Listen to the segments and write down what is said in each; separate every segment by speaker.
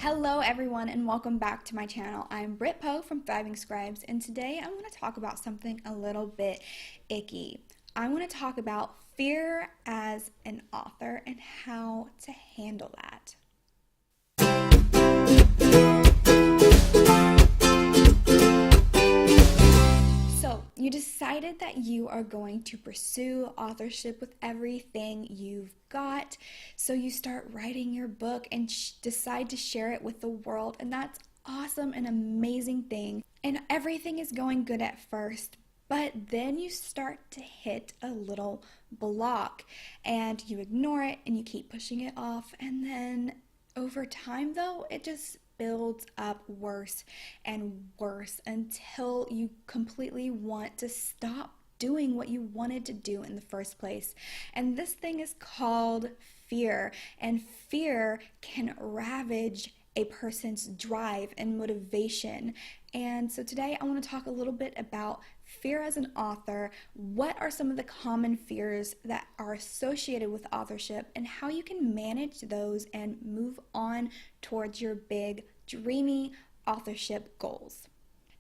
Speaker 1: Hello everyone and welcome back to my channel. I'm Britt Poe from Thriving Scribes, and today I want to talk about something a little bit icky. I want to talk about fear as an author and how to handle that. So, you decided that you are going to pursue authorship with everything you've got. So you start writing your book and decide to share it with the world, and that's awesome and amazing thing. And everything is going good at first, but then you start to hit a little block and you ignore it and you keep pushing it off, and then over time though, it just builds up worse and worse until you completely want to stop doing what you wanted to do in the first place. And this thing is called fear, and fear can ravage a person's drive and motivation. And so today I want to talk a little bit about fear as an author. What are some of the common fears that are associated with authorship and how you can manage those and move on towards your big, dreamy authorship goals.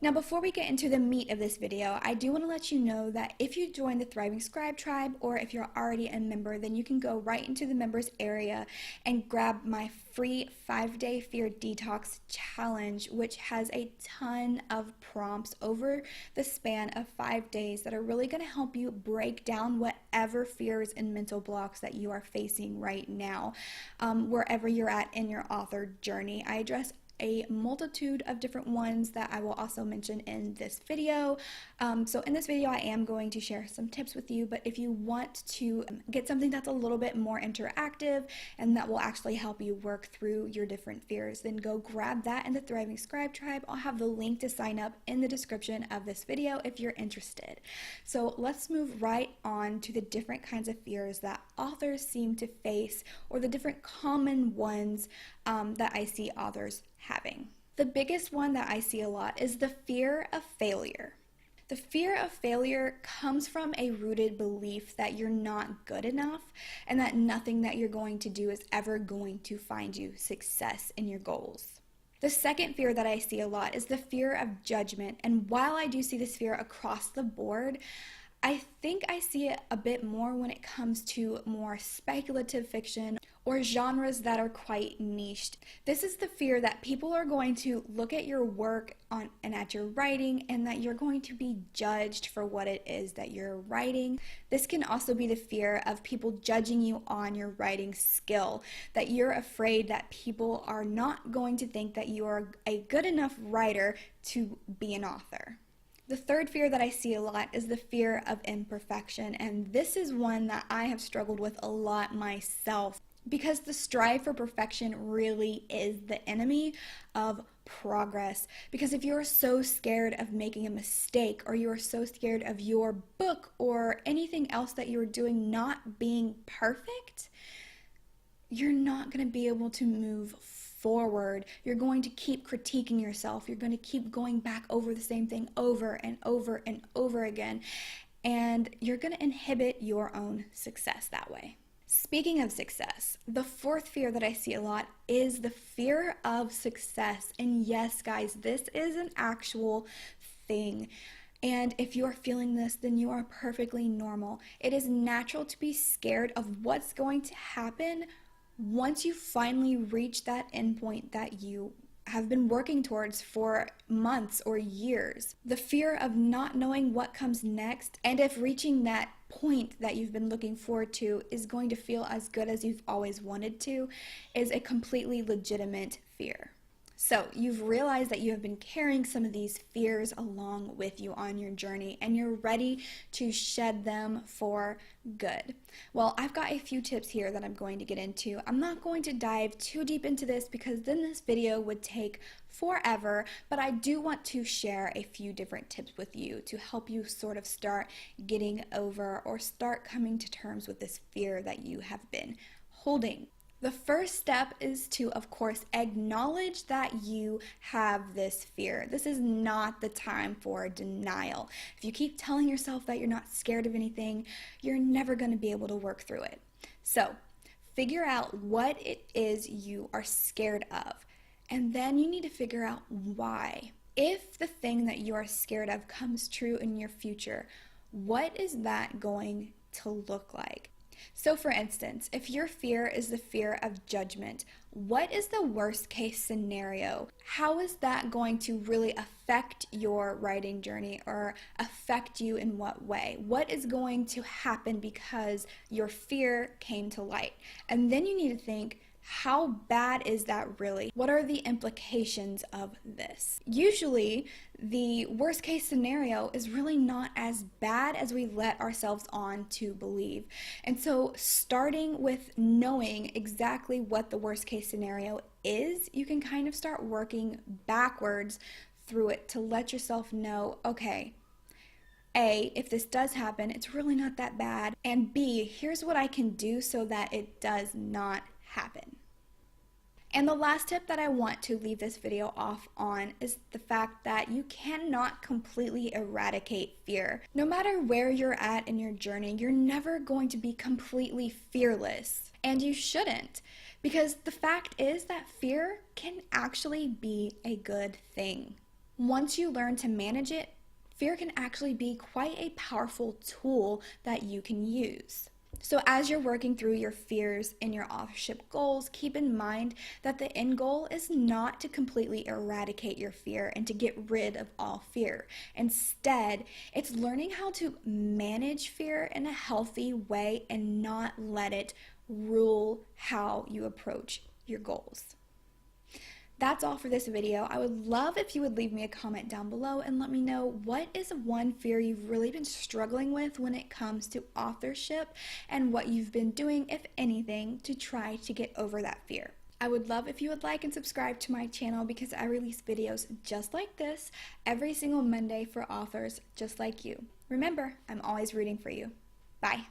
Speaker 1: Now, before we get into the meat of this video, I do want to let you know that if you join the Thriving Scribe tribe, or if you're already a member, then you can go right into the members area and grab my free 5-day fear detox challenge, which has a ton of prompts over the span of 5 days that are really going to help you break down whatever fears and mental blocks that you are facing right now, wherever you're at in your author journey. I address a multitude of different ones that I will also mention in this video. So in this video I am going to share some tips with you, but if you want to get something that's a little bit more interactive and that will actually help you work through your different fears, then go grab that in the Thriving Scribe tribe. I'll have the link to sign up in the description of this video if you're interested. So let's move right on to the different kinds of fears that authors seem to face, or the different common ones that I see authors having. The biggest one that I see a lot is the fear of failure. The fear of failure comes from a rooted belief that you're not good enough and that nothing that you're going to do is ever going to find you success in your goals. The second fear that I see a lot is the fear of judgment, and while I do see this fear across the board, I think I see it a bit more when it comes to more speculative fiction or genres that are quite niched. This is the fear that people are going to look at your work and at your writing, and that you're going to be judged for what it is that you're writing. This can also be the fear of people judging you on your writing skill, that you're afraid that people are not going to think that you are a good enough writer to be an author. The third fear that I see a lot is the fear of imperfection, and this is one that I have struggled with a lot myself, because the strive for perfection really is the enemy of progress. Because if you're so scared of making a mistake, or you're so scared of your book or anything else that you're doing not being perfect, you're not going to be able to move forward. You're going to keep critiquing yourself. You're going to keep going back over the same thing over and over and over again, and you're going to inhibit your own success that way. Speaking of success, the fourth fear that I see a lot is the fear of success. And yes, guys, this is an actual thing. And if you are feeling this, then you are perfectly normal. It is natural to be scared of what's going to happen once you finally reach that endpoint that you have been working towards for months or years. The fear of not knowing what comes next, and if reaching that point that you've been looking forward to is going to feel as good as you've always wanted to, is a completely legitimate fear. So you've realized that you have been carrying some of these fears along with you on your journey, and you're ready to shed them for good. Well, I've got a few tips here that I'm going to get into. I'm not going to dive too deep into this because then this video would take forever, but I do want to share a few different tips with you to help you sort of start getting over or start coming to terms with this fear that you have been holding. The first step is to, of course, acknowledge that you have this fear. This is not the time for denial. If you keep telling yourself that you're not scared of anything, you're never going to be able to work through it. So, figure out what it is you are scared of. And then you need to figure out why. If the thing that you are scared of comes true in your future, what is that going to look like? So for instance, if your fear is the fear of judgment, what is the worst case scenario? How is that going to really affect your writing journey, or affect you in what way? What is going to happen because your fear came to light? And then you need to think, how bad is that really? What are the implications of this? Usually, the worst case scenario is really not as bad as we let ourselves on to believe. And so starting with knowing exactly what the worst case scenario is, you can kind of start working backwards through it to let yourself know, okay, A, if this does happen, it's really not that bad. And B, here's what I can do so that it does not happen. And the last tip that I want to leave this video off on is the fact that you cannot completely eradicate fear. No matter where you're at in your journey, you're never going to be completely fearless. And you shouldn't, because the fact is that fear can actually be a good thing. Once you learn to manage it, fear can actually be quite a powerful tool that you can use. So as you're working through your fears and your authorship goals, keep in mind that the end goal is not to completely eradicate your fear and to get rid of all fear. Instead, it's learning how to manage fear in a healthy way and not let it rule how you approach your goals. That's all for this video. I would love if you would leave me a comment down below and let me know, what is one fear you've really been struggling with when it comes to authorship, and what you've been doing, if anything, to try to get over that fear. I would love if you would like and subscribe to my channel, because I release videos just like this every single Monday for authors just like you. Remember, I'm always rooting for you. Bye.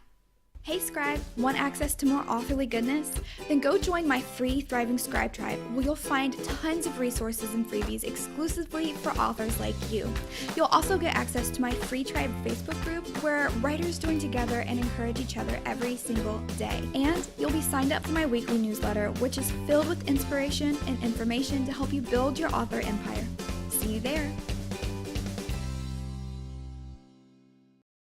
Speaker 1: Hey Scribe, want access to more authorly goodness? Then go join my free Thriving Scribe Tribe, where you'll find tons of resources and freebies exclusively for authors like you. You'll also get access to my free tribe Facebook group, where writers join together and encourage each other every single day. And you'll be signed up for my weekly newsletter, which is filled with inspiration and information to help you build your author empire. See you there.